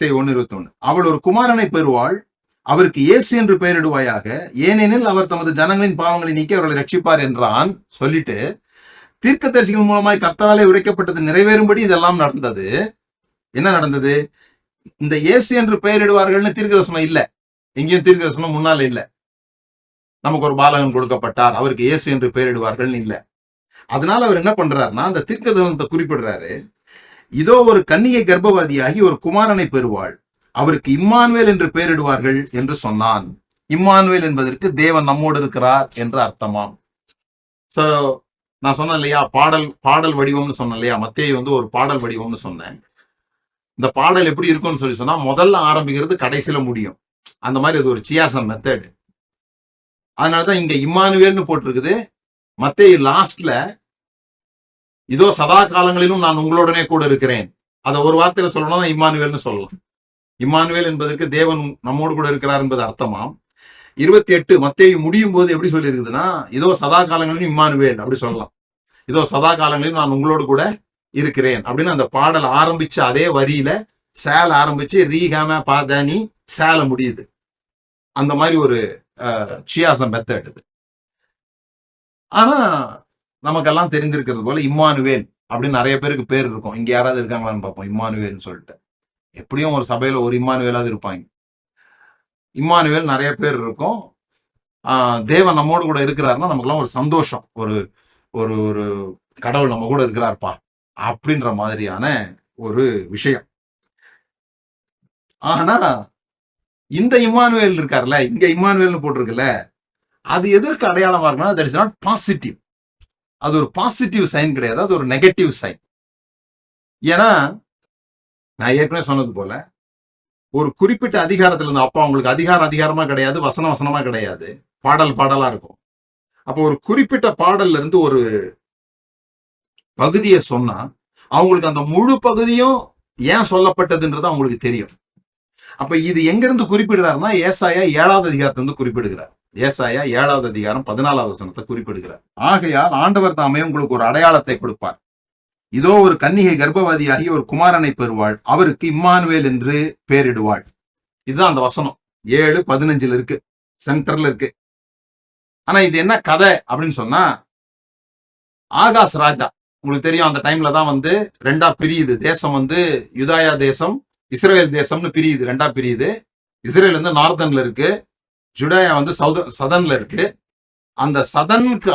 மத்தேயு 1:21. அவள் ஒரு குமாரனை பெறுவாள், அவருக்கு இயேசு என்று பெயரிடுவாயாக, ஏனெனில் அவர் தமது ஜனங்களின் பாவங்களை நீக்கி அவர்களை ரட்சிப்பார் என்றான். சொல்லிட்டு தீர்க்கதரிசிகள் மூலமாய் கர்த்தராலே உரைக்கப்பட்டது நிறைவேறும்படி இதெல்லாம் நடந்தது. என்ன நடந்தது? இந்த இயேசு என்று பெயரிடுவார்கள்னு தீர்க்கதரிசனம் இல்ல, எங்கேயும் தீர்க்கதரிசனம் முன்னால இல்ல. நமக்கு ஒரு பாலகன் கொடுக்கப்பட்டார், அவருக்கு இயேசு என்று பெயரிடுவார்கள் இல்ல. அதனால அவர் என்ன பண்றாருன்னா அந்த தீர்க்கதரிசனத்தை குறிப்பிடுறாரு. இதோ ஒரு கன்னிகை கர்ப்பவதியாகி ஒரு குமாரனை பெறுவாள், அவருக்கு இம்மானுவேல் என்று பெயரிடுவார்கள் என்று சொன்னான். இம்மானுவேல் என்பதற்கு தேவன் நம்மோடு இருக்கிறார் என்று அர்த்தமாம். சோ நான் சொன்னேன் இல்லையா, பாடல் வடிவம்னு சொன்னேன் இல்லையா, மத்தேயு ஒரு பாடல் வடிவம்னு சொன்னேன். இந்த பாடல் எப்படி இருக்கும்னு சொன்னா முதல்ல ஆரம்பிக்கிறது கடைசியில முடியும். அந்த மாதிரி அது ஒரு சியாசம் மெத்தட். அதனாலதான் இங்க இம்மானுவேல்னு போட்டிருக்குது. மத்தேயு லாஸ்ட்ல இதோ சதா காலங்களிலும் நான் உங்களுடனே கூட இருக்கிறேன், அதை ஒரு வார்த்தையில சொல்லணும்னா இம்மானுவேல்னு சொல்லலாம். இம்மானுவேல் என்பதற்கு தேவன் நம்மோடு கூட இருக்கிறார் என்பது அர்த்தமாம். 28 மத்தேயு முடியும் போது எப்படி சொல்லி இருக்குதுன்னா, இதோ சதா காலங்களிலும் இம்மானுவேல் அப்படி சொல்லலாம். இதோ சதா காலங்களிலும் நான் உங்களோடு கூட இருக்கிறேன் அப்படின்னு அந்த பாடல் ஆரம்பிச்சு அதே வரியில சேல ஆரம்பிச்சு ரீஹாம பாதானி சேல முடியுது. அந்த மாதிரி ஒரு சியாசம் மெத்தட் இது. ஆனா நமக்கெல்லாம் தெரிந்திருக்கிறது போல இம்மானுவேல் அப்படின்னு நிறைய பேருக்கு பேர் இருக்கும். இங்க யாராவது இருக்காங்களான்னு பார்ப்போம் இம்மானுவேல்னு சொல்லிட்டு. எப்படியும் ஒரு சபையில ஒரு இம்மானுவேலாவது இருப்பாங்க. இம்மானுவேல் நிறைய பேர் இருக்கும். தேவன் நம்மோடு கூட இருக்கிறாருன்னா நமக்குலாம் ஒரு சந்தோஷம், ஒரு ஒரு ஒரு கடவுள் நம்ம கூட இருக்கிறார்ப்பா அப்படின்ற மாதிரியான ஒரு விஷயம். ஆனா இந்த இம்மானுவேல் இருக்காருல்ல, இங்க இம்மானுவேல்னு போட்டிருக்குல்ல, அது எதற்கு அடையாளமா இருக்குன்னா தட் இஸ் நாட் பாசிட்டிவ். அது ஒரு பாசிட்டிவ் சைன் கிடையாது, அது ஒரு நெகட்டிவ் சைன். ஏன்னா நான் ஏற்கனவே சொன்னது போல ஒரு குறிப்பிட்ட அதிகாரத்துல இருந்து, அப்போ அவங்களுக்கு அதிகாரமா கிடையாது, வசனமா கிடையாது, பாடலா இருக்கும். அப்போ ஒரு குறிப்பிட்ட பாடல்ல இருந்து ஒரு பகுதியை சொன்னா அவங்களுக்கு அந்த முழு பகுதியும் ஏன் சொல்லப்பட்டதுன்றது அவங்களுக்கு தெரியும். அப்ப இது எங்க இருந்து குறிப்பிடுறாருன்னா ஏசாயா 7வது அதிகாரத்திலிருந்து குறிப்பிடுகிறார். ஏசாயா 7வது அதிகாரம் 14வது வசனத்தை குறிப்பிடுகிறார். ஆகையால் ஆண்டவர் தாமே உங்களுக்கு ஒரு அடையாளத்தை கொடுப்பார், இதோ ஒரு கன்னிகை கர்ப்பவதியாகி ஒரு குமாரனை பெறுவாள், அவருக்கு இம்மானுவேல் என்று பெயரிடுவாள். இதுதான் அந்த வசனம் 7:15 இருக்கு, சென்டர்ல இருக்கு. ஆனா இது என்ன கதை அப்படின்னு சொன்னா, ஆகாஸ் ராஜா உங்களுக்கு தெரியும், அந்த டைம்ல தான் ரெண்டா பிரியுது தேசம், யூதாயா தேசம் இஸ்ரேல் தேசம்னு பிரியுது, ரெண்டா பிரியுது. இஸ்ரேல் நார்தன்ல இருக்கு, ஜுடாயா சதன்ல இருக்கு. அந்த சதனுக்கு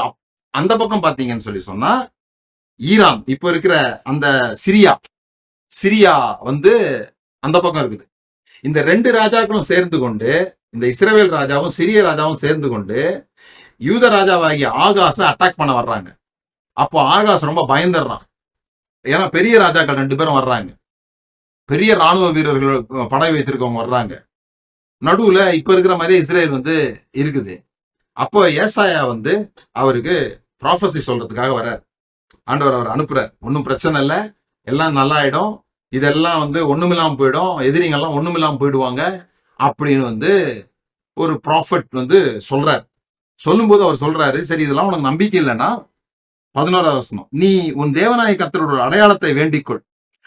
அந்த பக்கம் பாத்தீங்கன்னு சொன்னா ஈரான், இப்ப இருக்கிற அந்த சிரியா அந்த பக்கம் இருக்குது. இந்த ரெண்டு ராஜாக்களும் சேர்ந்து கொண்டு, இந்த இஸ்ரேல் ராஜாவும் சிரிய ராஜாவும் சேர்ந்து கொண்டு யூத ராஜாவாகிய ஆகாச அட்டாக் பண்ண வர்றாங்க. அப்போ ஆகாஸ் ரொம்ப பயந்துடுறான். ஏன்னா பெரிய ராஜாக்கள் 2 பேரும் வர்றாங்க, பெரிய ராணுவ வீரர்கள் படை வைத்திருக்கவங்க வர்றாங்க. நடுவுல இப்ப இருக்கிற மாதிரி இஸ்ரேல் இருக்குது. அப்போ ஏசாயா அவருக்கு ப்ராஃபஸி சொல்றதுக்காக வர்றார். ஆண்டவர் அவர் அனுப்புறார். ஒன்னும் பிரச்சனை இல்லை, எல்லாம் நல்லாயிடும், இதெல்லாம் ஒண்ணுமில்லாம போயிடும், எதிரிங்கெல்லாம் ஒண்ணுமில்லாம போயிடுவாங்க அப்படின்னு ஒரு ப்ராஃபட் சொல்றார். சொல்லும்போது அவர் சொல்றாரு, சரி இதெல்லாம் உனக்கு நம்பிக்கை இல்லைன்னா 11வது வசனம், நீ உன் தேவனாய கர்த்தரோட ஒரு அடையாளத்தை வேண்டிக்கொள்,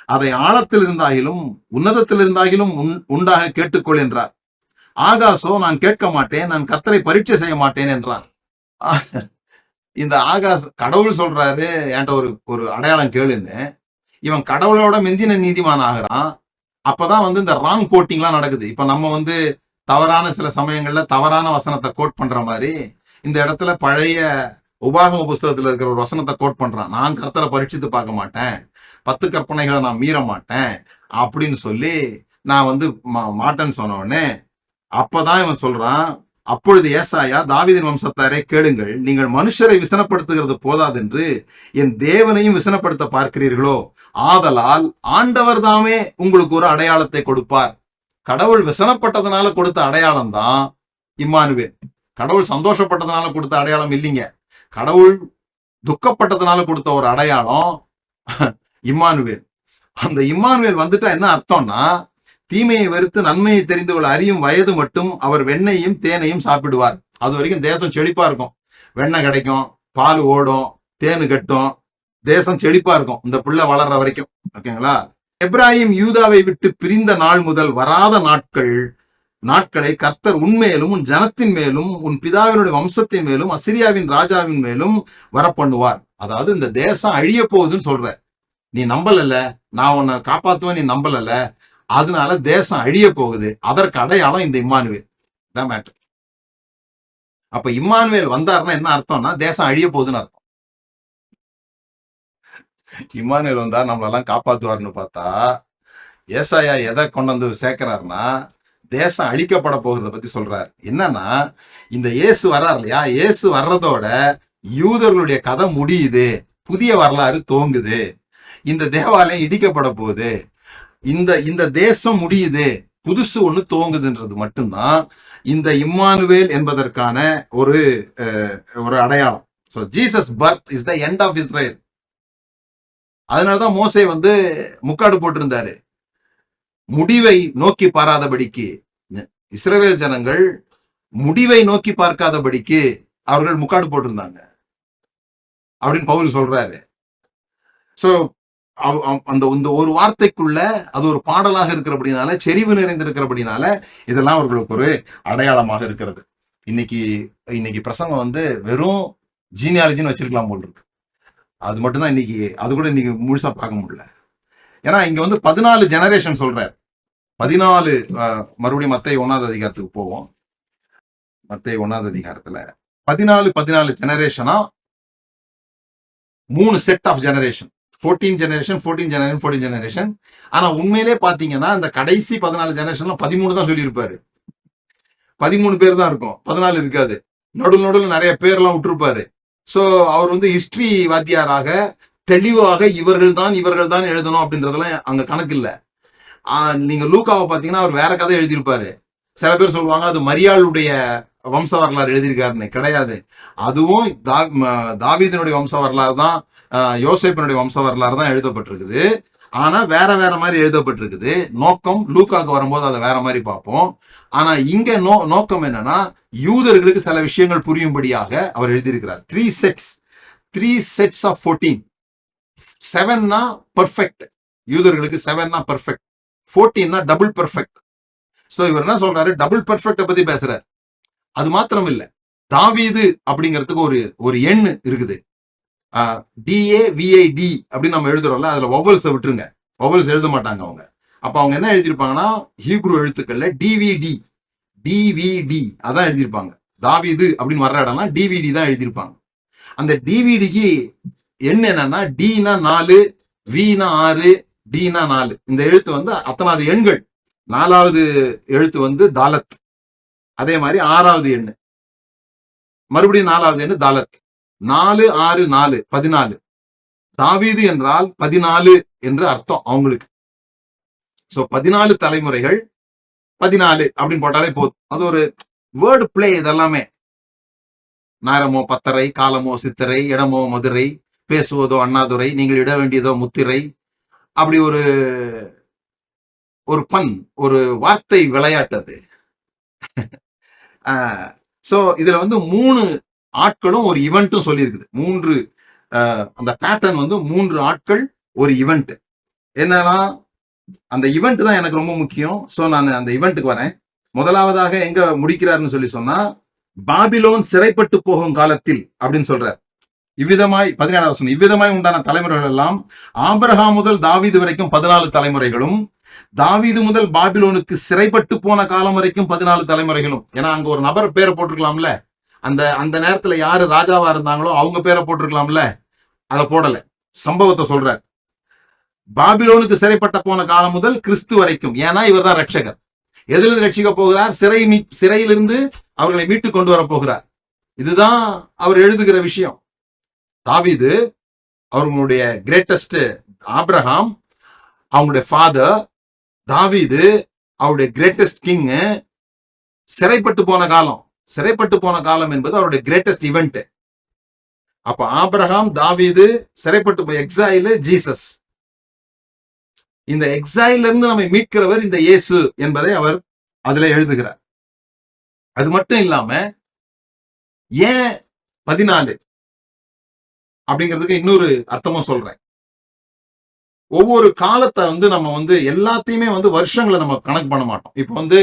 அதை ஆழத்தில் இருந்தாகிலும் உன்னதத்தில் இருந்தாகிலும் உண்டாக கேட்டுக்கொள் என்றார். ஆகாசோ நான் கேட்க மாட்டேன், நான் கர்த்தரை பரீட்சை செய்ய மாட்டேன் என்றார். இந்த ஆகாஷ் கடவுள் சொல்றாரு என்கிட்ட ஒரு அடையாளம் கேளுன்னு, இவன் கடவுளோட மிந்தின நீதிமான் ஆகிறான். அப்பதான் இந்த ராங் கோட்டிங்லாம் நடக்குது. இப்ப நம்ம தவறான சில சமயங்கள்ல தவறான வசனத்தை கோட் பண்ற மாதிரி இந்த இடத்துல பழைய உபாகம புஸ்தகத்துல இருக்கிற ஒரு வசனத்தை கோட் பண்றான். நான் கர்த்தரை பரீட்சித்து பார்க்க மாட்டேன், 10 கற்பனைகளை நான் மீற மாட்டேன் அப்படின்னு சொல்லி நான் மாட்டேன்னு சொன்ன உடனே அப்பதான் இவன் சொல்றான், அப்பொழுது ஏசாயா, தாவீதின் வம்சத்தாரே கேளுங்கள், நீங்கள் மனுஷரை விசனப்படுத்துகிறது போதாதென்று என் தேவனையும் விசனப்படுத்த பார்க்கிறீர்களோ, ஆதலால் ஆண்டவர் தாமே உங்களுக்கு ஒரு அடையாளத்தை கொடுப்பார். கடவுள் விசனப்பட்டதுனால கொடுத்த அடையாளம் தான் இம்மானுவேல். கடவுள் சந்தோஷப்பட்டதுனால கொடுத்த அடையாளம் இல்லைங்க. கடவுள் துக்கப்பட்டதுனால கொடுத்த ஒரு அடையாளம் இம்மானுவேல். அந்த இம்மானுவேல் என்ன அர்த்தம்னா, தீமையை வெறுத்து நன்மையை தெரிந்து கொள்ள அறியும் வயது மட்டும் அவர் வெண்ணையும் தேனையும் சாப்பிடுவார். அது வரைக்கும் தேசம் செழிப்பா இருக்கும், வெண்ணெய் கிடைக்கும், பால் ஓடும், தேனு கட்டும், தேசம் செழிப்பா இருக்கும் இந்த பிள்ளை வளர்ற வரைக்கும். ஓகேங்களா? எப்ராஹிம் யூதாவை விட்டு பிரிந்த நாள் முதல் வராத நாட்களை கர்த்தர் உன்மேலும் உன் ஜனத்தின் மேலும் உன் பிதாவினுடைய வம்சத்தின் மேலும் அசிரியாவின் ராஜாவின் மேலும் வரப்பண்ணுவார். அதாவது இந்த தேசம் அழிய போகுதுன்னு சொல்ற, நீ நம்பலல்ல, நான் உன்னை காப்பாத்துவேன், நீ நம்பலல்ல, அதனால தேசம் அழிய போகுது. அதற்கு அடையாளம் இந்த இம்மானுவேல் தான் மேட்டர். அப்ப இம்மானுவேல் வந்தாருன்னா என்ன அர்த்தம்னா தேசம் அழிய போகுதுன்னு அர்த்தம். இம்மானுவேல் வந்தா நம்மளெல்லாம் காப்பாத்துவாருன்னு பார்த்தா ஏசாயா எதை கொண்டு வந்து சேர்க்கிறாருன்னா தேசம் அழிக்கப்பட போகிறத பத்தி சொல்றாரு. என்னன்னா இந்த இயேசு வர்றாரு இல்லையா, இயேசு வர்றதோட யூதர்களுடைய கதை முடியுது, புதிய வரலாறு துவங்குது, இந்த தேவாலயம் இடிக்கப்பட போகுது, இந்த தேசம் முடியுது, புதுசு ஒண்ணு துவங்குதுன்றது மட்டும்தான் இந்த இம்மானுவேல் என்பதற்கான ஒரு அடையாளம். So Jesus birth is the end of Israel. அதனாலதான் மோசே வந்து முக்காடு போட்டிருந்தாரு, முடிவை நோக்கி பாராதபடிக்கு. இஸ்ரவேல் ஜனங்கள் முடிவை நோக்கி பார்க்காதபடிக்கு அவர்கள் முக்காடு போட்டிருந்தாங்க அப்படின்னு பவுல் சொல்றாரு. சோ அந்த ஒரு வார்த்தைக்குள்ள அது ஒரு பாடலாக இருக்கிறபடினால, செறிவு நிறைந்திருக்கிறபடினால இதெல்லாம் அவர்களுக்கு ஒரு அடையாளமாக இருக்கிறது. இன்னைக்கு பிரசங்கம் வந்து வெறும் ஜீனியாலஜின்னு வச்சிருக்கலாம் போல் இருக்கு. அது மட்டும்தான் இன்னைக்கு, அது கூட இன்னைக்கு முழுசா பார்க்க முடியல. ஏன்னா இங்க வந்து 14 ஜெனரேஷன் சொல்றாரு. 14 மறுபடியும் மத்தேயு 1வது அதிகாரத்துக்கு போவோம். மத்தேயு 1வது அதிகாரத்துல 14 ஜெனரேஷனா 3 செட் ஆஃப் ஜெனரேஷன், 14 ஜெனரேஷன். ஆனா உண்மையிலே பாத்தீங்கன்னா இந்த கடைசி 14 ஜெனரேஷன்ல 13 தான் சொல்லியிருப்பாரு. 13 பேர் தான் இருக்கும், 14 இருக்காது. நடுவில் நிறைய பேர்லாம் விட்டுருப்பாரு. சோ அவர் வந்து ஹிஸ்டரி வாத்தியாராக தெளிவாக இவர்கள் தான் எழுதணும் அப்படின்றதெல்லாம் அங்க கணக்கு இல்ல. நீங்க லூக்காவை பாத்தீங்கன்னா அவர் வேற கதை எழுதியிருப்பாரு. சில பேர் சொல்லுவாங்க அது மரியாளுடைய வம்ச வரலாறு எழுதியிருக்காருன்னு. கிடையாது, அதுவும் தாவீதினுடைய வம்ச வரலாறு தான், யோசேப்பினுடைய வம்ச வரலாறு தான் எழுதப்பட்டிருக்குது. ஆனா வேற மாதிரி எழுதப்பட்டிருக்குது. நோக்கம் லூக்காக்கு வரும்போது அதை வேற மாதிரி பார்ப்போம். ஆனா இங்க நோக்கம் என்னன்னா யூதர்களுக்கு சில விஷயங்கள் புரியும்படியாக அவர் எழுதியிருக்கிறார். 3 sets of 14. 7னா பர்ஃபெக்ட், யூதர்களுக்கு 7னா பர்ஃபெக்ட், 14னா டபுள் பர்ஃபெக்ட். சோ இவர் என்ன சொல்றாரு, டபுள் பர்ஃபெக்ட பத்தி பேசுறாரு. அது மாத்திரம் இல்ல, தாவீது அப்படிங்கிறதுக்கு ஒரு எண் இருக்குது. DAVID அப்படின்னு நம்ம எழுதுறோம்ல, அதுல வவல்ஸ் விட்டுருங்க, வவல்ஸ் எழுத மாட்டாங்க அவங்க. அப்ப அவங்க என்ன எழுதியிருப்பாங்கன்னா ஹீப்ரு எழுத்துக்கள்ல DVD அதான் எழுதியிருப்பாங்க. தாவீது அப்படின்னு வர்ற இடம்லாம் DVD தான் எழுதியிருப்பாங்க. அந்த DVDக்கு எண் என்னன்னா Dனா 4, Vனா 6, Dனா 4. இந்த எழுத்து வந்து அத்தனாவது எண்கள். 4வது எழுத்து வந்து தாலத். அதே மாதிரி 6வது எண்ணு, மறுபடியும் 4வது எண்ணு தாலத். 4, 6, 4, 14. தாவீது என்றால் 14 என்று அர்த்தம் அவங்களுக்கு. சோ 14 தலைமுறைகள் 14 அப்படின்னு போட்டாலே போதும். அது ஒரு வேர்டு பிளே. இதெல்லாமே நேரமோ பத்தரை, காலமோ சித்தரை, இடமோ மதுரை, பேசுவதோ அண்ணாதுரை, நீங்கள் இட வேண்டியதோ முத்திரை, அப்படி ஒரு பண், ஒரு வார்த்தை விளையாட்டு அது. சோ இதுல வந்து 3 ஆட்களும் ஒரு ஈவெண்ட்டும் சொல்லியிருக்குது. 3 அந்த பேட்டர்ன் வந்து 3 ஆட்கள் ஒரு ஈவெண்ட். என்னன்னா அந்த ஈவெண்ட் தான் எனக்கு ரொம்ப முக்கியம். சோ நான் அந்த ஈவெண்ட்டுக்கு வரேன். முதலாவதாக எங்க முடிக்கிறாருன்னு சொன்னா, பாபிலோன் சிறைப்பட்டு போகும் காலத்தில் அப்படின்னு சொல்றார். இவ்விதமாய் 17வது வசனம், இவ்விதமாய் உண்டான தலைமுறைகள் எல்லாம் ஆபிரகாம் முதல் தாவீது வரைக்கும் 14 தலைமுறைகளும், தாவீது முதல் பாபிலோனுக்கு சிறைப்பட்டு போன காலம் வரைக்கும் 14 தலைமுறைகளும். ஏன்னா அங்க ஒரு நபர் பேரை போட்டிருக்கலாம்ல, அந்த நேரத்துல யாரு ராஜாவா இருந்தாங்களோ அவங்க பேரை போட்டிருக்கலாம்ல, அதை போடல, சம்பவத்தை சொல்றார். பாபிலோனுக்கு சிறைப்பட்ட போன காலம் முதல் கிறிஸ்து வரைக்கும். ஏன்னா இவர் தான் ரட்சகர். எதிலிருந்து ரட்சிக்க போகிறார்? சிறையிலிருந்து அவர்களை மீட்டு கொண்டு வர போகிறார். இதுதான் அவர் எழுதுகிற விஷயம். தாவீது அவர்களுடைய கிரேட்டஸ்ட், ஆபிரகாம் அவங்களுடைய ஃபாதர், தாவீது அவருடைய கிரேட்டஸ்ட் கிங். சிறைப்பட்டு போன காலம் என்பது அவருடைய கிரேட்டஸ்ட் ஈவெண்ட். அப்ப ஆபிரகாம், தாவீது, சிறைப்பட்டு போய் எக்ஸைல், ஜீசஸ். இந்த எக்ஸைல இருந்து நம்மை மீட்கிறவர் இந்த இயேசு என்பதை அவர் அதுல எழுதுகிறார். அது மட்டும் இல்லாம ஏன் 14 அப்படிங்கிறதுக்கு இன்னொரு அர்த்தமும் சொல்றேன். ஒவ்வொரு காலத்தை வந்து நம்ம வந்து எல்லாத்தையுமே வந்து வருஷங்களை நம்ம கணக்கு பண்ண மாட்டோம். இப்போ வந்து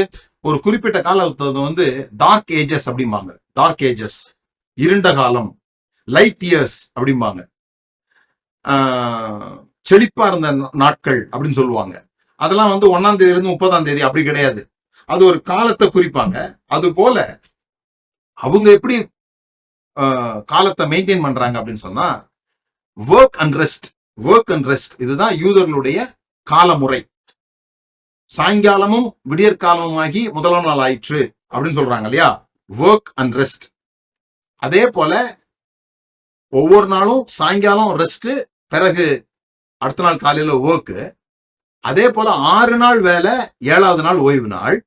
ஒரு குறிப்பிட்ட காலத்தை வந்து டார்க் ஏஜஸ் அப்படிம்பாங்க. டார்க் ஏஜஸ், இருண்ட காலம், லைட் இயர்ஸ் அப்படிம்பாங்க. செழிப்பா இருந்த நாட்கள் அப்படின்னு சொல்லுவாங்க. அதெல்லாம் வந்து 1ஆம் தேதியிலிருந்து 30ஆம் தேதி அப்படி கிடையாது. அது ஒரு காலத்தை குறிப்பாங்க. அது போல அவங்க எப்படி காலத்தை மெயின்டைன் பண்றாங்க அப்படின்னு சொன்னா, work and rest, work and rest, இதுதான் யூதர்களுடைய காலமுறை. சாயங்காலமும் விடியற்காலமுமாகி முதலாம் நாள் ஆயிற்று அப்படின்னு சொல்றாங்க இல்லையா, ஒர்க் அண்ட் ரெஸ்ட். அதே போல ஒவ்வொரு நாளும் சாயங்காலம் ரெஸ்ட், பிறகு அடுத்த நாள் காலையில ஒர்க். அதே போல 6 நாள் வேலை, 7வது நாள் ஓய்வு நாள்.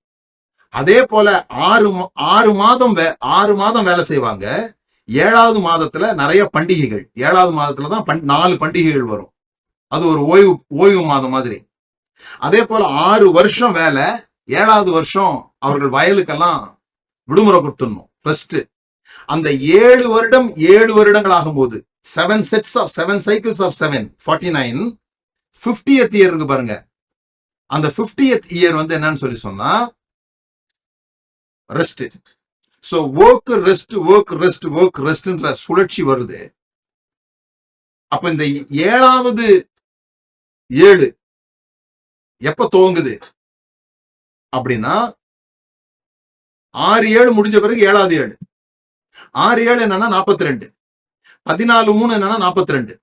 அதே போல 6 மாதம் வேலை செய்வாங்க. 7வது மாதத்துல நிறைய பண்டிகைகள். 7வது மாதத்துல தான் 4 பண்டிகைகள் வரும். அது ஒரு ஓய்வு மாதம் மாதிரி. அதே போல 6 வருஷம் வேலை, 7வது வருஷம் அவர்கள் வயலுக்கெல்லாம் விடுமுறை கொடுத்துடணும், ரெஸ்ட். அந்த 7 வருடம் 7 வருடங்கள் ஆகும்போது 7 cycles of 7, 49, 50th இயர் இருக்கு பாருங்க. அந்த 50th இயர் வந்து என்னன்னு சொல்லி சொன்னா rest. So work rest, work rest, work ரெஸ்ட்ன்ற சுழற்சி வருது. அப்ப இந்த 7வது 7 எப்ப துவங்குது அப்படின்னா 6/7 முடிஞ்ச பிறகு 7வது 7. 6/7 என்னன்னா 42, 14/3 என்னன்னா 42.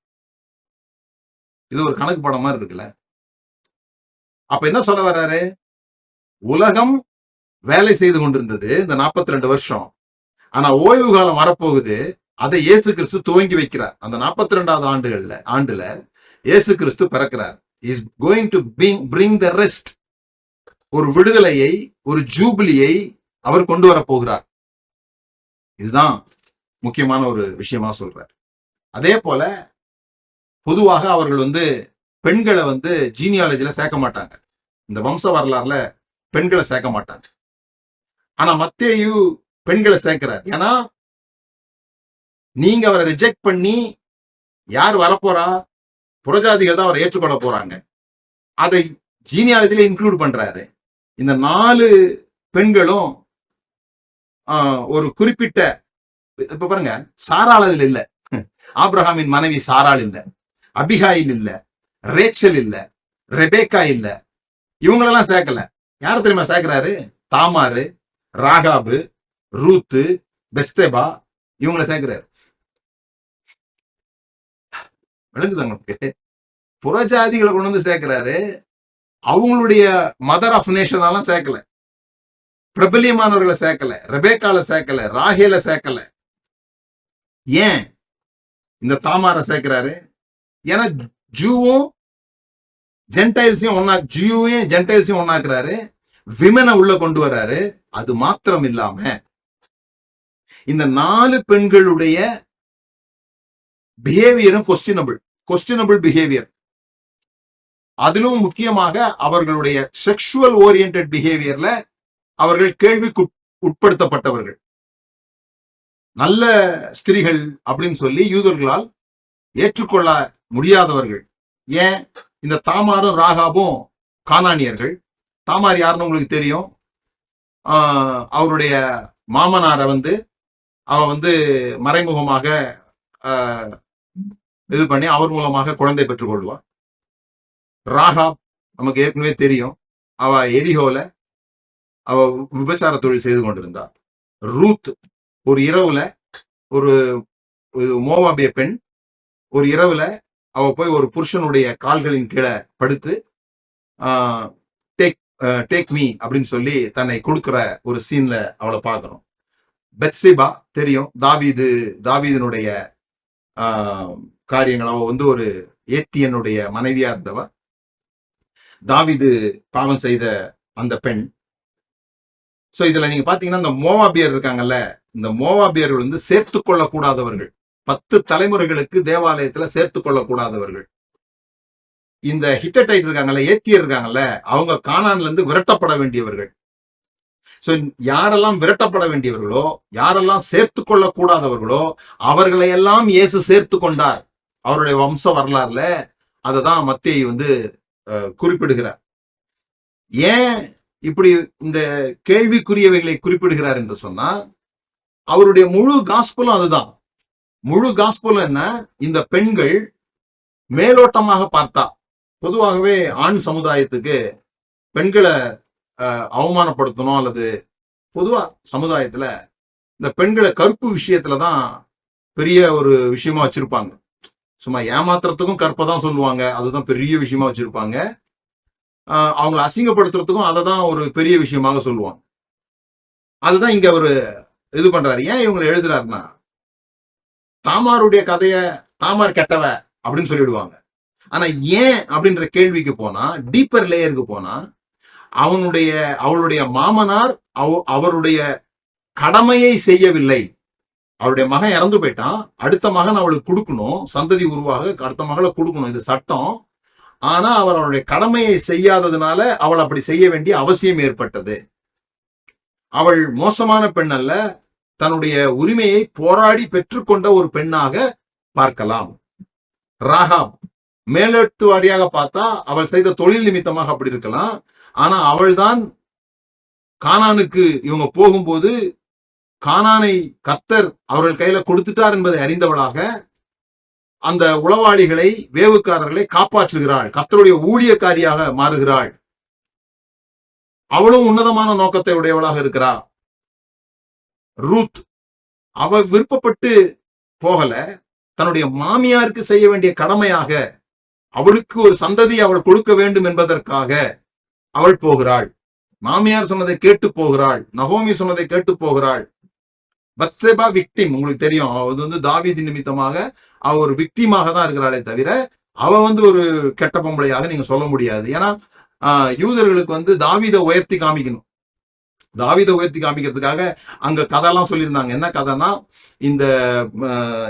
இது ஒரு கணக்கு படம் மாதிரி இருக்குல்ல. அப்ப என்ன சொல்ல வர்றாரு, உலகம் வேலை செய்து கொண்டிருந்தது இந்த 42 வருஷம். ஆனா ஓய்வு காலம் வரப்போகுது. அதை இயேசு கிறிஸ்து துவங்கி வைக்கிறார். அந்த 42வது ஆண்டுல இயேசு கிறிஸ்து பிறக்கிறார். Is going to bring the rest. ஒரு விடுதலையை, ஒரு ஜூபிலியை அவர் கொண்டு வர போகிறார். இதுதான் முக்கியமான ஒரு விஷயமா சொல்றார். அதே போல பொதுவாக அவர்கள் வந்து பெண்களை வந்து ஜீனியாலஜில சேர்க்க மாட்டாங்க. இந்த வம்ச வரலாறுல பெண்களை சேர்க்க மாட்டாங்க. ஆனா மத்தேயு பெண்களை சேர்க்கிறார். ஏன்னா நீங்க அவரை ரிஜெக்ட் பண்ணி யார் வரப்போறா, புறஜாதிகள் தான் அவரை ஏற்றுக்கொள்ள போறாங்க. அதை ஜீனியாலஜில இன்க்ளூட் பண்றாரு. இந்த 4 பெண்களும் ஒரு குறிப்பிட்ட, இப்ப பாருங்க, சாராள் அதுல இல்ல. ஆபிரகாமின் மனைவி சாராள் இல்ல, அபிகாயில் இல்ல, ரேச்சல் இல்ல, ரெபேக்கா இல்ல. இவங்களெல்லாம் சேர்க்கல. யார தெரியுமா சேர்க்கிறாரு? தாமாரு, ராகாபு, ரூத்து, பெஸ்தேபா, இவங்களை சேர்க்கிறாரு. விளங்குது உங்களுக்கு? புறஜாதிகளை கொண்டு வந்து சேர்க்கிறாரு. அவங்களுடைய மதர் ஆஃப் நேஷன் எல்லாம் சேர்க்கல. பிரபலியமானவர்களை சேர்க்கல, ரெபேக்கால சேர்க்கல, ராகேல சேர்க்கல. ஏன் இந்த தாமார சேர்க்கிறாரு? ஏன்னா ஜூவும் ஜென்டைல்ஸையும் ஒன்னாக்குறாரு, விமனை உள்ள கொண்டு வர்றாரு. அது மாத்திரம் இல்லாம இந்த 4 பெண்களுடைய பிஹேவியரும் கொஸ்டினபிள் பிஹேவியர். அதிலும் முக்கியமாக அவர்களுடைய செக்ஷுவல் ஓரியன்டட் பிஹேவியர்ல அவர்கள் கேள்விக்கு உட்படுத்தப்பட்டவர்கள், நல்ல ஸ்திரீகள் அப்படின்னு சொல்லி யூதர்களால் ஏற்றுக்கொள்ள முடியாதவர்கள். ஏன்? இந்த தாமாரும் ராகாபும் கானானியர்கள். தாமார் யாருன்னு உங்களுக்கு தெரியும். அவருடைய மாமனாரை வந்து அவ வந்து மறைமுகமாக இது பண்ணி அவர் மூலமாக குழந்தை பெற்றுக் கொள்வார். ராகாப் நமக்கு ஏற்கனவே தெரியும். அவ எரிஹோல அவ விபச்சார தொழில் செய்து கொண்டிருந்தார். ரூத் ஒரு இரவுல, ஒரு மோவாபிய பெண், ஒரு இரவுல அவ போய் ஒரு புருஷனுடைய கால்களின் கீழே படுத்து டேக் மீ அப்படின்னு சொல்லி தன்னை கொடுக்கிற ஒரு சீன்ல அவளை பார்க்கிறோம். பெத்சிபா தெரியும், தாவீதினுடைய காரியங்கள். அவ வந்து ஒரு ஏத்தியனுடைய மனைவியா இருந்தவ. தாவீது பாவம் செய்த அந்த பெண். சோ இதுல நீங்க பாத்தீங்கன்னா இந்த மோவாபியர் இருக்காங்கல்ல, இந்த மோவாபியர்கள் வந்து சேர்த்து கொள்ளக்கூடாதவர்கள். 10 தலைமுறைகளுக்கு தேவாலயத்துல சேர்த்து கொள்ளக்கூடாதவர்கள். இந்த ஹிட்டடைட் இருக்காங்கல்ல, ஏத்தியர் இருக்காங்கல்ல, அவங்க கானான்ல இருந்து விரட்டப்பட வேண்டியவர்கள். சோ யாரெல்லாம் விரட்டப்பட வேண்டியவர்களோ, யாரெல்லாம் சேர்த்து கொள்ளக்கூடாதவர்களோ அவர்களை எல்லாம் இயேசு சேர்த்து கொண்டார். அவருடைய வம்ச வரலாறுல அதை தான் மத்தேயு குறிப்பிடுகிறார். ஏன் இப்படி இந்த கேள்விக்குரியவைகளை குறிப்பிடுகிறார் என்று சொன்னா, அவருடைய முழு காஸ்பலும் அதுதான். முழு காஸ்பலும் என்ன, இந்த பெண்கள் மேலோட்டமாக பார்த்தா, பொதுவாகவே ஆண் சமுதாயத்துக்கு பெண்களை அவமானப்படுத்தணும் அல்லது பொதுவா சமுதாயத்துல இந்த பெண்களை கற்பு விஷயத்துலதான் பெரிய ஒரு விஷயமா வச்சிருப்பாங்க. சும்மா ஏமாத்துறதுக்கும் கற்பை தான் சொல்லுவாங்க, அதுதான் பெரிய விஷயமா வச்சிருப்பாங்க. அவங்களை அசிங்கப்படுத்துறதுக்கும் அதை தான் ஒரு பெரிய விஷயமாக சொல்லுவாங்க. அதுதான் இங்க அவரு இது பண்றாரு. ஏன் இவங்களை எழுதுறாருன்னா, தாமாருடைய கதைய தாமார் கெட்டவ அப்படின்னு சொல்லிடுவாங்க. ஆனா ஏன் அப்படின்ற கேள்விக்கு போனா, டீப்பர் லேயருக்கு போனா, அவளுடைய மாமனார் அவருடைய கடமையை செய்யவில்லை. அவருடைய மகன் இறந்து போயிட்டான், அடுத்த மகன் அவளுக்கு கொடுக்கணும், சந்ததி உருவாக அடுத்த மகளை கொடுக்கணும், இது சட்டம். ஆனா அவர் அவருடைய கடமையை செய்யாததுனால அவள் அப்படி செய்ய வேண்டிய அவசியம் ஏற்பட்டது. அவள் மோசமான பெண் அல்ல, தன்னுடைய உரிமையை போராடி பெற்றுக்கொண்ட ஒரு பெண்ணாக பார்க்கலாம். ராகாப் மேலெட்டுவாடியாக பார்த்தா அவள் செய்த தொழில் நிமித்தமாக அப்படி இருக்கலாம். ஆனா அவள்தான் கானானுக்கு இவங்க போகும்போது கானானை கர்த்தர் அவர்கள் கையில கொடுத்துட்டார் என்பதை அறிந்தவளாக அந்த உளவாளிகளை, வேவுக்காரர்களை காப்பாற்றுகிறாள். கர்த்தருடைய ஊழியக்காரியாக மாறுகிறாள். அவளும் உன்னதமான நோக்கத்தை உடையவளாக இருக்கிறாள். ரூத் அவ விருப்பப்பட்டு போகல, தன்னுடைய மாமியாருக்கு செய்ய வேண்டிய கடமையாக அவளுக்கு ஒரு சந்ததி அவள் கொடுக்க வேண்டும் என்பதற்காக அவள் போகிறாள். மாமியார் சொன்னதை கேட்டு போகிறாள், நகோமி சொன்னதை கேட்டு போகிறாள். பத்சேபா விக்டிம், உங்களுக்கு தெரியும், அது தாவீது நிமித்தமாக அவ ஒரு விக்டிமாக தான் இருக்கிறாளே தவிர அவ ஒரு கெட்ட பொம்பளையாக நீங்க சொல்ல முடியாது. ஏன்னா யூதர்களுக்கு தாவீதை உயர்த்தி காமிக்கணும். தாவீதை உயர்த்தி காமிக்கிறதுக்காக அங்க கதையெல்லாம் சொல்லியிருந்தாங்க. என்ன கதைனா,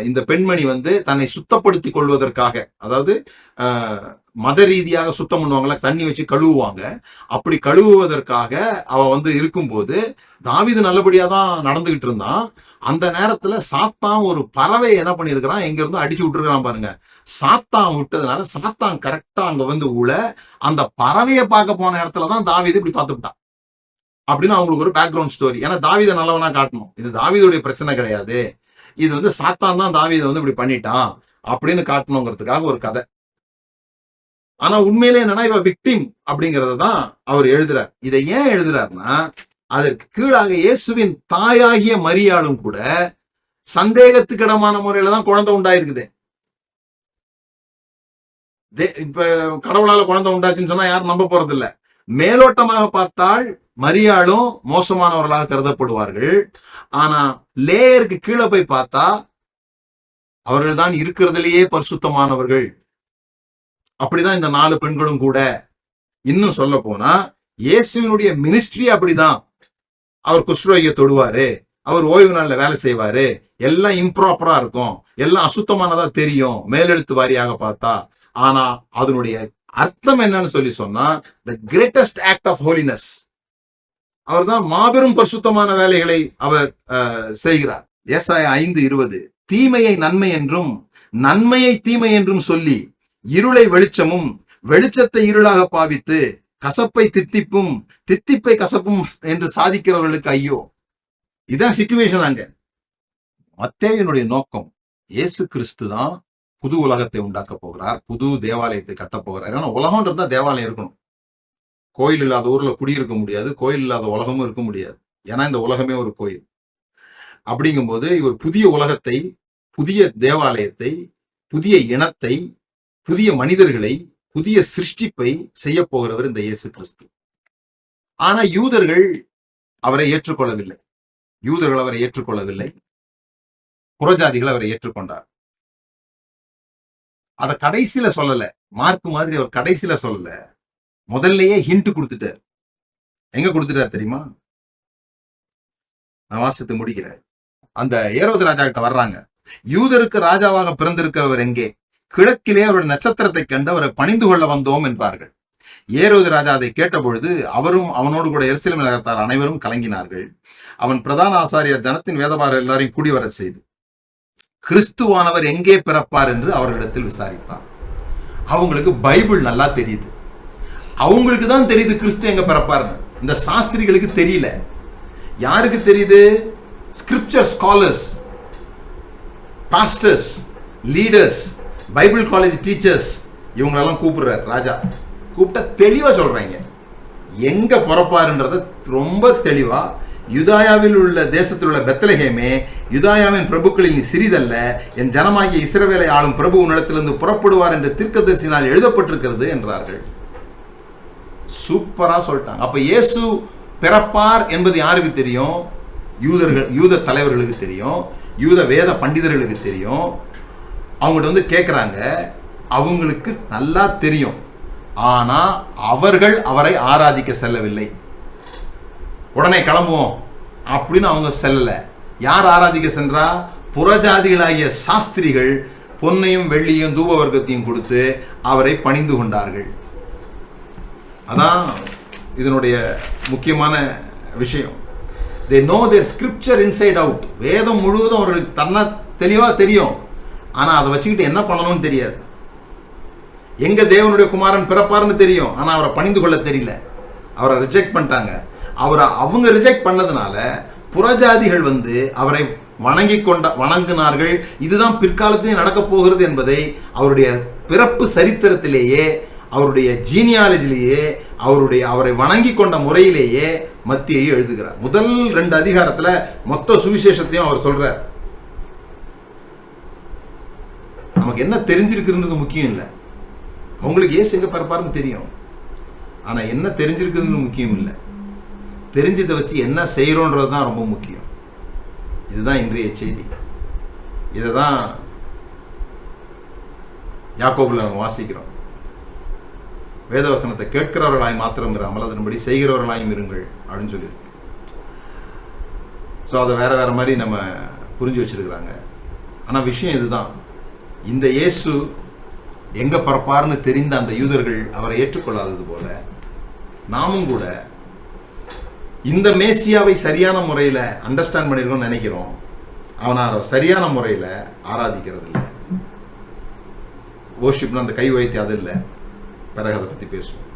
இந்த பெண்மணி தன்னை சுத்தப்படுத்திக் கொள்வதற்காக, அதாவது மத ரீதியாக சுத்தம் பண்ணுவாங்களா, தண்ணி வச்சு கழுவுவாங்க, அப்படி கழுவுவதற்காக அவ இருக்கும்போது தாவீது நல்லபடியா தான் நடந்துகிட்டு இருந்தான். அந்த நேரத்துல சாத்தான் ஒரு பறவை என்ன பண்ணிருக்கிறான், எங்க இருந்து அடிச்சு விட்டுருக்கான் பாருங்க. சாத்தான் விட்டதுனால சாத்தான் கரெக்டா அங்க உள்ள அந்த பறவையை பார்க்க போன இடத்துலதான் தாவீது இப்படி பார்த்துட்டான் அப்படின்னு அவங்களுக்கு ஒரு பேக்ரவுண்ட் ஸ்டோரி. ஏன்னா தாவீதை நல்லவனா காட்டணும், இது தாவீதுடைய பிரச்சனை கிடையாது, இது சாத்தான் தான் தாவீதை இப்படி பண்ணிட்டான் அப்படின்னு காட்டணுங்கிறதுக்காக ஒரு கதை. ஆனா உண்மையிலே என்னன்னா, இவ விக்டிம் அப்படிங்கறதான் அவர் எழுதுறார். இதை ஏன் எழுதுறாருன்னா, அதற்கு கீழாக இயேசுவின் தாயாகிய மரியாளும் கூட சந்தேகத்துக்கிடமான முறையில தான் குழந்தை உண்டாயிருக்குது. இப்ப கடவுளால குழந்தை உண்டாச்சுன்னு சொன்னா யாரும் நம்ப போறது இல்ல. மேலோட்டமாக பார்த்தால் மரியாளும் மோசமானவர்களாக கருதப்படுவார்கள். ஆனா லேயருக்கு கீழே போய் பார்த்தா அவர்கள் தான் இருக்கிறதுலேயே பரிசுத்தமானவர்கள். அப்படிதான் இந்த 4 பெண்களும் கூட. இன்னும் சொல்ல போனா இயேசுவினுடைய மினிஸ்ட்ரி அப்படிதான். அவர் குஷ்ரோகியை தொடுவாரு, அவர் ஓய்வு நாள்ல வேலை செய்வாரு, எல்லாம் இம்ப்ராப்பரா இருக்கும், எல்லாம் அசுத்தமானதா தெரியும் மேலெழுத்து வாரியாக பார்த்தா. ஆனா அதனுடைய அர்த்தம் என்னன்னு சொன்னா, the greatest act of holiness, அவர் தான் மாபெரும் பரிசுத்தமான வேலைகளை அவர் செய்கிறார். ஏசாயா 5:20, தீமையை நன்மை என்றும் நன்மையை தீமை என்றும் சொல்லி இருளை வெளிச்சமும் வெளிச்சத்தை இருளாக பாவித்து கசப்பை தித்திப்பும் தித்திப்பை கசப்பும் என்று சாதிக்கிறவர்களுக்கு ஐயோ. இதான் சிச்சுவேஷன். அங்க மத்தேயுனுடைய நோக்கம், இயேசு கிறிஸ்து தான் புது உலகத்தை உண்டாக்க போகிறார், புது தேவாலயத்தை கட்ட போகிறார். ஏன்னா உலகம்ன்றதா தேவாலயம் இருக்கணும். கோயில் இல்லாத ஊர்ல குடியிருக்க முடியாது, கோயில் இல்லாத உலகமும் இருக்க முடியாது. ஏன்னா இந்த உலகமே ஒரு கோயில். அப்படிங்கும்போது இவர் புதிய உலகத்தை, புதிய தேவாலயத்தை, புதிய இனத்தை, புதிய மனிதர்களை, புதிய சிருஷ்டிப்பை செய்ய போகிறவர் இந்த இயேசு கிறிஸ்து. ஆனா யூதர்கள் அவரை ஏற்றுக்கொள்ளவில்லை. யூதர்கள் அவரை ஏற்றுக்கொள்ளவில்லை, புறஜாதிகள் அவரை ஏற்றுக்கொண்டார். அத கடைசியில சொல்லல, மார்க் மாதிரி அவர் கடைசியில சொல்லல, முதல்லயே ஹிண்ட் கொடுத்துட்டார். எங்க கொடுத்துட்டார் தெரியுமா? நான் வாசித்து முடிக்கிறேன். அந்த ஏரோது ராஜா கிட்ட வர்றாங்க. யூதருக்கு ராஜாவாக பிறந்திருக்கிறவர் எங்கே? கிழக்கிலே அவருடைய நட்சத்திரத்தை கண்டு அவரை பணிந்து கொள்ள வந்தோம் என்றார்கள். ஏரோது ராஜா அதை கேட்ட பொழுது அவரும் அவனோடு கூட எருசலேம் நகரத்தார் அனைவரும் கலங்கினார்கள். அவன் பிரதான ஆசாரியர் ஜனத்தின் வேதபாரர் எல்லாரையும் கூடி வர செய்து கிறிஸ்துவானவர் எங்கே பிறப்பார் என்று அவர்களிடத்தில் விசாரித்தான். அவங்களுக்கு பைபிள் நல்லா தெரியுது. அவங்களுக்கு தான் தெரியுது கிறிஸ்து எங்க பிறப்பாருன்னு. இந்த சாஸ்திரிகளுக்கு தெரியல. யாருக்கு தெரியுது? Scripture scholars, pastors, leaders, Bible college teachers, இவங்களெல்லாம் கூப்பிடுறாரு ராஜா. கூப்பிட்டா தெளிவா சொல்றாங்க எங்க பிறப்பாருன்றத ரொம்ப தெளிவா. யூதாயாவில் உள்ள தேசத்தில் உள்ள பெத்லகேமே, யூதாயாவின் பிரபுக்களில் நீ சிறிதல்ல, என் ஜனமாகிய இஸ்ரவேலை ஆளும் பிரபு உன்னிடத்திலிருந்து புறப்படுவார் என்று தீர்க்கதரிசினால் எழுதப்பட்டிருக்கிறது என்றார்கள். சூப்பரா சொல்லிட்டாங்க. அப்ப இயேசு பிறப்பார் என்பது யாருக்கு தெரியும்? யூத தலைவர்களுக்கு தெரியும், யூத வேத பண்டிதர்களுக்கு தெரியும். அவங்கள்ட்ட வந்து கேட்குறாங்க, அவங்களுக்கு நல்லா தெரியும். ஆனா அவர்கள் அவரை ஆராதிக்க செல்லவில்லை. உடனே கிளம்புவோம் அப்படின்னு அவங்க செல்லல. யார் ஆராதிக்க சென்றா? புறஜாதிகளாகிய சாஸ்திரிகள் பொன்னையும் வெள்ளியும் தூப வர்க்கத்தையும் கொடுத்து அவரை பணிந்து கொண்டார்கள். அதான் இதனுடைய முக்கியமான விஷயம். they know their scripture inside out. வேதம் முழுவதும் அவர்களுக்கு தன்ன தெளிவா தெரியும். ஆனா அதை வச்சுக்கிட்டு என்ன பண்ணணும்னு தெரியாது. எங்க தேவனுடைய குமாரன் பிறப்பார்னு தெரியும், ஆனா அவரை பணிந்து கொள்ள தெரியல. அவரை ரிஜெக்ட் பண்ணிட்டாங்க. அவங்க ரிஜெக்ட் பண்ணதுனால புறஜாதிகள் வந்து அவரை வணங்கினார்கள். இதுதான் பிற்காலத்திலே நடக்க போகிறது என்பதை அவருடைய பிறப்பு சரித்திரத்திலேயே, அவருடைய ஜீனியாலஜிலேயே, அவரை வணங்கி கொண்ட முறையிலேயே மத்தேயு எழுதுகிறார். முதல் 2 அதிகாரத்துல மொத்த சுவிசேஷத்தையும் அவர் சொல்றார். நமக்கு என்ன தெரிஞ்சிருக்குன்றது முக்கியம் இல்லை. அவங்களுக்கு ஏசு எங்க பிறப்பாருன்னு தெரியும், ஆனா என்ன தெரிஞ்சிருக்குன்னு முக்கியம் இல்லை. தெரிஞ்சதை வச்சு என்ன செய்யறோன்றது தான் ரொம்ப முக்கியம். இதுதான் இன்றைய செய்தி. இதை தான் யாக்கோபுல நம்ம வாசிக்கிறோம். வேதவசனத்தை கேட்கிறவர்களாய் மாத்திரம் இராமல் அதன்படி செய்கிறவர்களாயும் இருங்கள் அப்படின்னு சொல்லியிருக்கு. ஸோ அதை வேற வேற மாதிரி நம்ம புரிஞ்சு வச்சிருக்கிறாங்க. ஆனால் விஷயம் இதுதான், இந்த இயேசு எங்க பிறப்பார்னு தெரிந்த அந்த யூதர்கள் அவரை ஏற்றுக்கொள்ளாதது போல நாமும் கூட இந்த மேசியாவை சரியான முறையில் அண்டர்ஸ்டாண்ட் பண்ணிருக்கோம்னு நினைக்கிறோம். அவனை சரியான முறையில் ஆராதிக்கிறது இல்லை. வர்ஷிப்னு அந்த கை வைத்து அது இல்லை, பிறகு அதை பற்றி பேசுவோம்.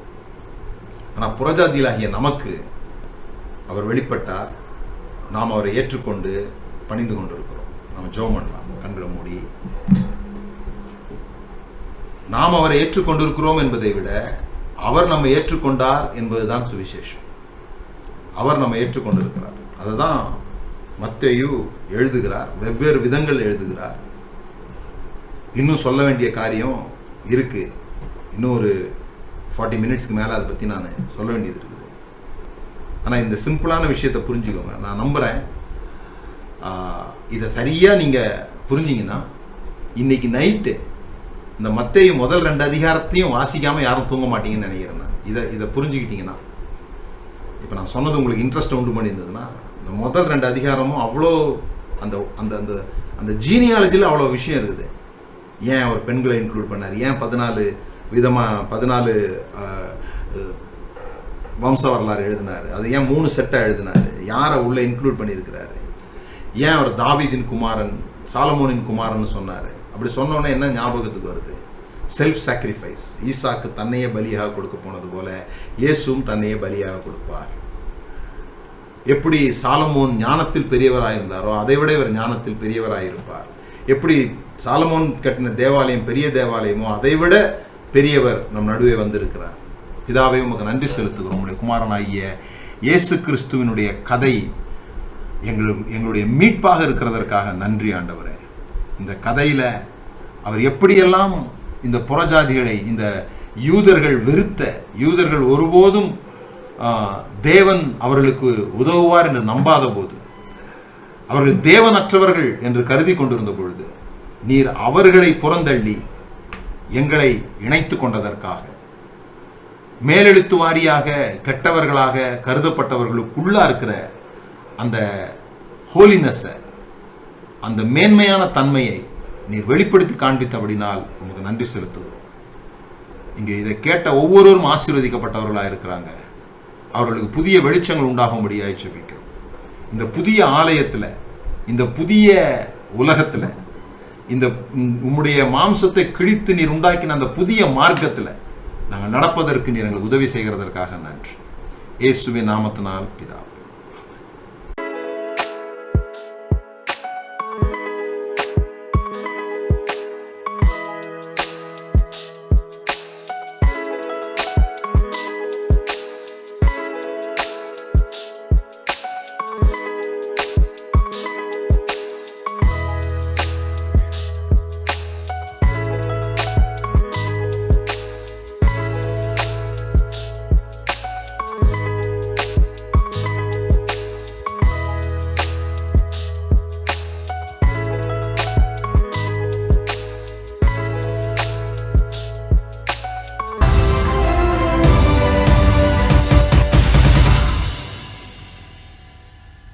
ஆனால் புறஜாதிகளாகிய நமக்கு அவர் வெளிப்பட்டார். நாம் அவரை ஏற்றுக்கொண்டு பணிந்து கொண்டிருக்கிறோம். நம்ம ஜெபம் பண்ணலாம் கண்களை மூடி. நாம் அவரை ஏற்றுக்கொண்டிருக்கிறோம் என்பதை விட அவர் நம்ம ஏற்றுக்கொண்டார் என்பதுதான் சுவிசேஷம். அவர் நம்ம ஏற்றுக்கொண்டிருக்கிறார். அதுதான் மத்தேயு எழுதுகிறார், வெவ்வேறு விதங்கள் எழுதுகிறார். இன்னும் சொல்ல வேண்டிய காரியம் இருக்கு. இன்னும் ஒரு 40 மினிட்ஸ்க்கு மேலே அதை பற்றி நான் சொல்ல வேண்டியது இருக்குது. ஆனால் இந்த சிம்பிளான விஷயத்தை புரிஞ்சுக்கோங்க. நான் நம்புகிறேன் இதை சரியாக நீங்கள் புரிஞ்சிங்கன்னா இன்னைக்கு நைட்டு இந்த மத்தேயு முதல் 2 அதிகாரத்தையும் வாசிக்காமல் யாரும் தூங்க மாட்டீங்கன்னு நினைக்கிறேன். நான் இதை புரிஞ்சுக்கிட்டீங்கன்னா, இப்போ நான் சொன்னது உங்களுக்கு இன்ட்ரெஸ்ட் உண்டு பண்ணியிருந்ததுன்னா, இந்த முதல் 2 அதிகாரமும் அவ்வளோ அந்த அந்த அந்த அந்த ஜீனியாலஜியில் அவ்வளோ விஷயம் இருக்குது. ஏன் அவர் பெண்களை இன்க்ளூட் பண்ணார், ஏன் 14 விதமாக 14 வம்ச வரலாறு எழுதினார், அது ஏன் 3 செட்டாக எழுதினார், யாரை உள்ளே இன்க்ளூட் பண்ணியிருக்கிறாரு, ஏன் அவர் தாவீதின் குமாரன் சாலமோனின் குமாரன் சொன்னார். அப்படி சொன்னோன்னே என்ன ஞாபகத்துக்கு வருது? Self sacrifice. ஈசாக்கு தன்னையே பலியாக கொடுக்க போனது போல இயேசுவும் தன்னையே பலியாக கொடுப்பார். எப்படி சாலமோன் ஞானத்தில் பெரியவராயிருந்தாரோ அதை விட இவர் ஞானத்தில் பெரியவராயிருப்பார். எப்படி சாலமோன் கட்டின தேவாலயம் பெரிய தேவாலயமோ அதை விட பெரியவர் நம் நடுவே வந்திருக்கிறார். பிதாவே உமக்கு நன்றி செலுத்துகிறோம். உங்களுடைய குமாரனாகிய இயேசு கிறிஸ்துவினுடைய கதை எங்களுடைய மீட்பாக இருக்கிறதற்காக நன்றி ஆண்டவரே. இந்த கதையில் அவர் எப்படியெல்லாம் இந்த புறஜாதிகளை, இந்த யூதர்கள் வெறுத்த யூதர்கள் ஒருபோதும் தேவன் அவர்களுக்கு உதவுவார் என்று நம்பாத போது, அவர்கள் தேவனற்றவர்கள் என்று கருதி கொண்டிருந்த பொழுது நீர் அவர்களை புறந்தள்ளி எங்களை இணைத்து கொண்டதற்காக, மேலெழுத்து வாரியாக கெட்டவர்களாக கருதப்பட்டவர்களுக்குள்ளா இருக்கிற அந்த ஹோலினஸை, அந்த மேன்மையான தன்மையை நீர் வெளிப்படுத்தி காண்பித்தபடினால் உங்களுக்கு நன்றி செலுத்துகிறோம். இங்கே இதை கேட்ட ஒவ்வொருவரும் ஆசீர்வதிக்கப்பட்டவர்களாக இருக்கிறாங்க. அவர்களுக்கு புதிய வெளிச்சங்கள் உண்டாகும்படியாக ஜெபிக்கிறோம். இந்த புதிய ஆலயத்தில், இந்த புதிய உலகத்தில் இந்த உம்முடைய மாம்சத்தை கிழித்து நீர் உண்டாக்கின அந்த புதிய மார்க்கத்தில் நாங்கள் நடப்பதற்கு நீர் எங்களுக்கு உதவி செய்கிறதற்காக நன்றி. இயேசுவின் நாமத்தினால் பிதாவே.